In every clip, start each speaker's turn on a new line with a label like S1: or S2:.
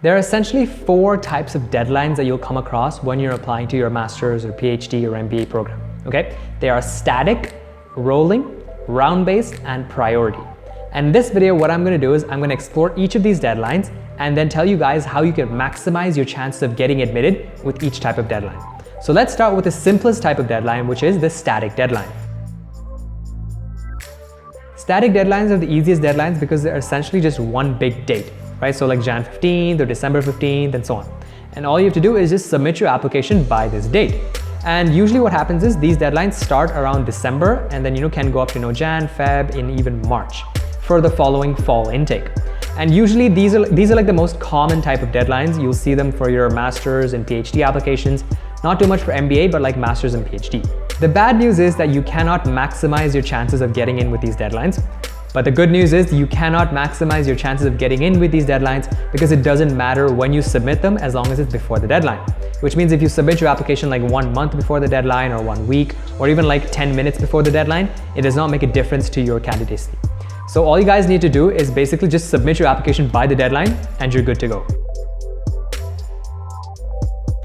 S1: There are essentially 4 types of deadlines that you'll come across when you're applying to your master's or PhD or MBA program, okay? They are static, rolling, round-based, and priority. And in this video, what I'm gonna do is I'm gonna explore each of these deadlines and then tell you guys how you can maximize your chances of getting admitted with each type of deadline. So let's start with the simplest type of deadline, which is the static deadline. Static deadlines are the easiest deadlines because they're essentially just one big date, right? So like Jan 15th or December 15th and so on. And all you have to do is just submit your application by this date. And usually what happens is these deadlines start around December and then can go up to Jan, Feb, and even March for the following fall intake. And usually these are like the most common type of deadlines. You'll see them for your master's and PhD applications, not too much for MBA, but like master's and PhD. The bad news is that you cannot maximize your chances of getting in with these deadlines. But the good news is you cannot maximize your chances of getting in with these deadlines because it doesn't matter when you submit them as long as it's before the deadline. Which means if you submit your application like 1 month before the deadline or 1 week or even like 10 minutes before the deadline, it does not make a difference to your candidacy. So all you guys need to do is basically just submit your application by the deadline and you're good to go.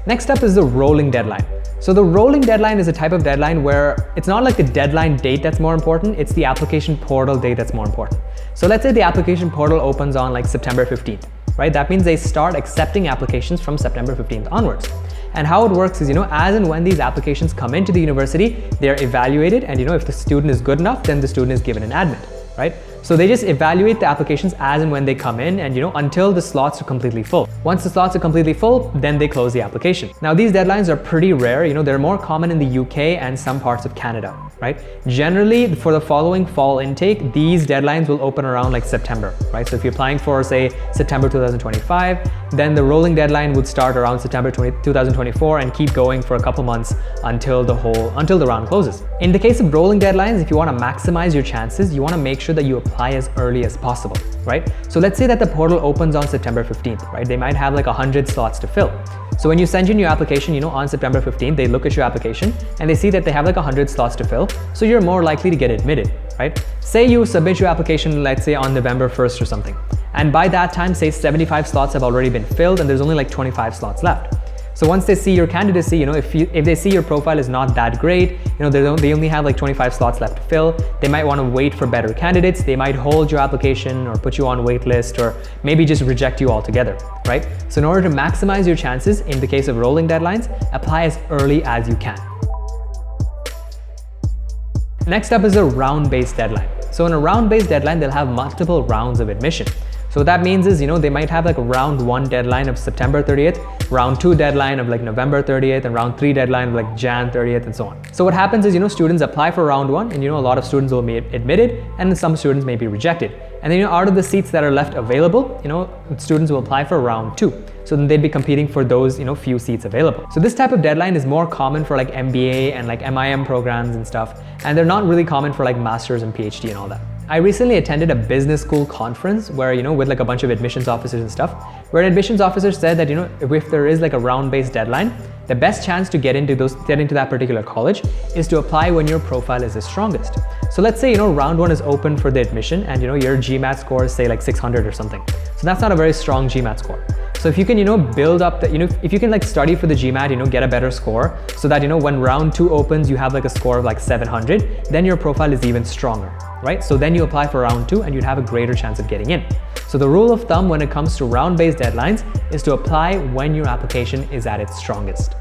S1: Next up is the rolling deadline. So the rolling deadline is a type of deadline where it's not like the deadline date that's more important, it's the application portal date that's more important. So let's say the application portal opens on like September 15th, right? That means they start accepting applications from September 15th onwards. And how it works is, as and when these applications come into the university, they're evaluated and if the student is good enough, then the student is given an admit, right? So they just evaluate the applications as and when they come in and until the slots are completely full. Once the slots are completely full, then they close the application. Now these deadlines are pretty rare, they're more common in the UK and some parts of Canada, right? Generally for the following fall intake, these deadlines will open around like September, right? So if you're applying for say September 2025, then the rolling deadline would start around September 2024 and keep going for a couple months until the round closes. In the case of rolling deadlines, if you want to maximize your chances, you want to make sure that you apply as early as possible, right? So let's say that the portal opens on September 15th, right? They might have like 100 slots to fill. So when you send in your application, on September 15th, they look at your application and they see that they have like 100 slots to fill. So you're more likely to get admitted, right? Say you submit your application, let's say on November 1st or something. And by that time, say 75 slots have already been filled and there's only like 25 slots left. So once they see your candidacy, if they see your profile is not that great, they only have like 25 slots left to fill, they might want to wait for better candidates. They might hold your application or put you on wait list or maybe just reject you altogether, right? So in order to maximize your chances, in the case of rolling deadlines, apply as early as you can. Next up is a round-based deadline. So in a round-based deadline, they'll have multiple rounds of admission. So what that means is, they might have like a round 1 deadline of September 30th, round 2 deadline of like November 30th, and round 3 deadline of like Jan 30th, and so on. So what happens is, students apply for round 1, and a lot of students will be admitted, and some students may be rejected. And then, out of the seats that are left available, students will apply for round 2. So then they'd be competing for those, few seats available. So this type of deadline is more common for like MBA and like MIM programs and stuff, and they're not really common for like masters and PhD and all that. I recently attended a business school conference where, with like a bunch of admissions officers and stuff, where an admissions officer said that, if there is like a round-based deadline, the best chance to get into that particular college is to apply when your profile is the strongest. So let's say, round 1 is open for the admission and, your GMAT score is say like 600 or something. So that's not a very strong GMAT score. So if you can, build up the, if you can like study for the GMAT, get a better score so that, when round 2 opens, you have like a score of like 700, then your profile is even stronger, right? So then you apply for round 2 and you'd have a greater chance of getting in. So the rule of thumb when it comes to round-based deadlines is to apply when your application is at its strongest.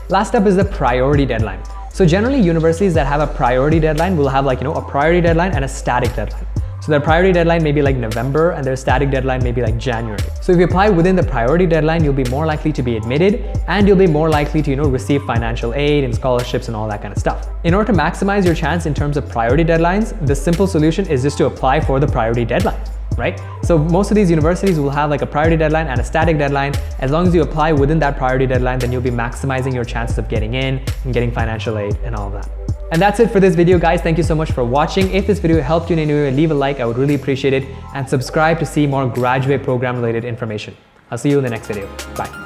S1: Last up is the priority deadline. So generally universities that have a priority deadline will have like, a priority deadline and a static deadline. So their priority deadline may be like November and their static deadline may be like January. So if you apply within the priority deadline, you'll be more likely to be admitted and you'll be more likely to, receive financial aid and scholarships and all that kind of stuff. In order to maximize your chance in terms of priority deadlines, the simple solution is just to apply for the priority deadline, right? So most of these universities will have like a priority deadline and a static deadline. As long as you apply within that priority deadline, then you'll be maximizing your chances of getting in and getting financial aid and all of that. And that's it for this video, guys. Thank you so much for watching. If this video helped you in any way, leave a like. I would really appreciate it. And subscribe to see more graduate program related information. I'll see you in the next video. Bye.